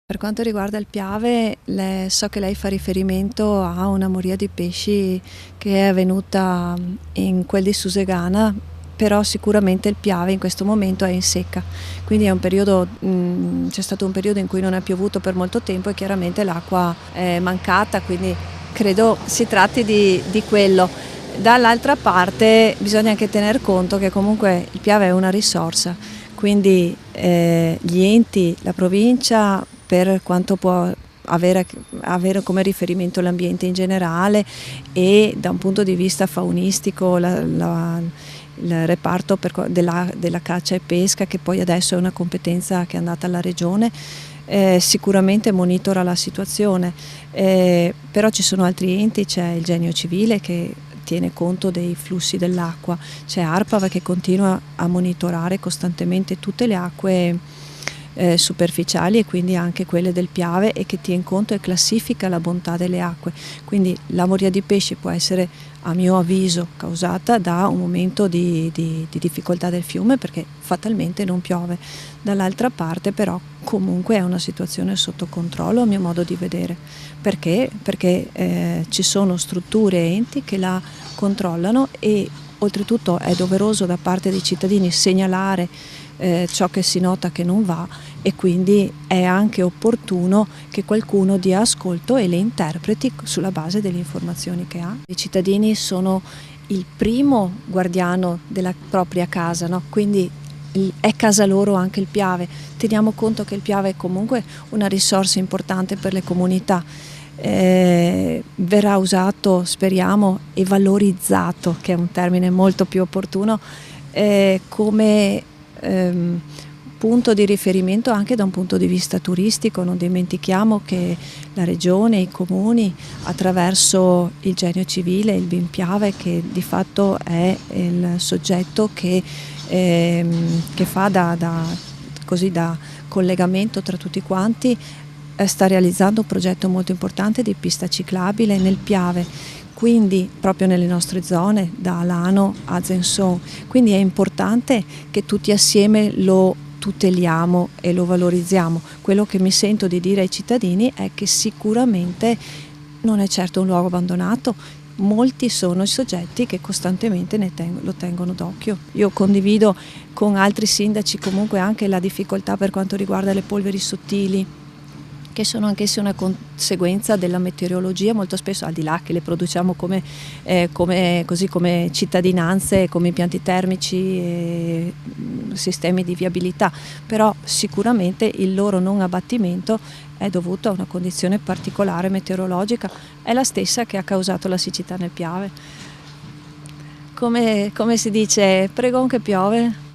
Per quanto riguarda il Piave, so che lei fa riferimento a una moria di pesci che è avvenuta in quel di Susegana, però sicuramente il Piave in questo momento è in secca, quindi è un periodo, c'è stato un periodo in cui non è piovuto per molto tempo e chiaramente l'acqua è mancata, quindi credo si tratti di quello. Dall'altra parte bisogna anche tener conto che comunque il Piave è una risorsa, quindi gli enti, la provincia, per quanto può avere come riferimento l'ambiente in generale e da un punto di vista faunistico il reparto della caccia e pesca, che poi adesso è una competenza che è andata alla regione, sicuramente monitora la situazione, però ci sono altri enti, c'è il Genio Civile che tiene conto dei flussi dell'acqua, c'è ARPAV che continua a monitorare costantemente tutte le acque superficiali e quindi anche quelle del Piave, e che tiene conto e classifica la bontà delle acque. Quindi la moria di pesci può essere, a mio avviso, causata da un momento di difficoltà del fiume, perché fatalmente non piove. Dall'altra parte però comunque è una situazione sotto controllo, a mio modo di vedere. Perché? Perché ci sono strutture e enti che la controllano, e oltretutto è doveroso da parte dei cittadini segnalare ciò che si nota che non va, e quindi è anche opportuno che qualcuno dia ascolto e le interpreti sulla base delle informazioni che ha. I cittadini sono il primo guardiano della propria casa, no? Quindi è casa loro anche il Piave. Teniamo conto che il Piave è comunque una risorsa importante per le comunità. Verrà usato, speriamo, e valorizzato, che è un termine molto più opportuno, come punto di riferimento anche da un punto di vista turistico. Non dimentichiamo che la regione, i comuni, attraverso il Genio Civile, il BIM Piave, che di fatto è il soggetto che fa da collegamento tra tutti quanti, sta realizzando un progetto molto importante di pista ciclabile nel Piave, quindi proprio nelle nostre zone, da Alano a Zenzon. Quindi è importante che tutti assieme lo tuteliamo e lo valorizziamo. Quello che mi sento di dire ai cittadini è che sicuramente non è certo un luogo abbandonato. Molti sono i soggetti che costantemente lo tengono d'occhio. Io condivido con altri sindaci comunque anche la difficoltà per quanto riguarda le polveri sottili, che sono anch'esse una conseguenza della meteorologia, molto spesso, al di là che le produciamo come cittadinanze, come impianti termici e sistemi di viabilità, però sicuramente il loro non abbattimento è dovuto a una condizione particolare meteorologica, è la stessa che ha causato la siccità nel Piave. Come si dice, pregon che piove.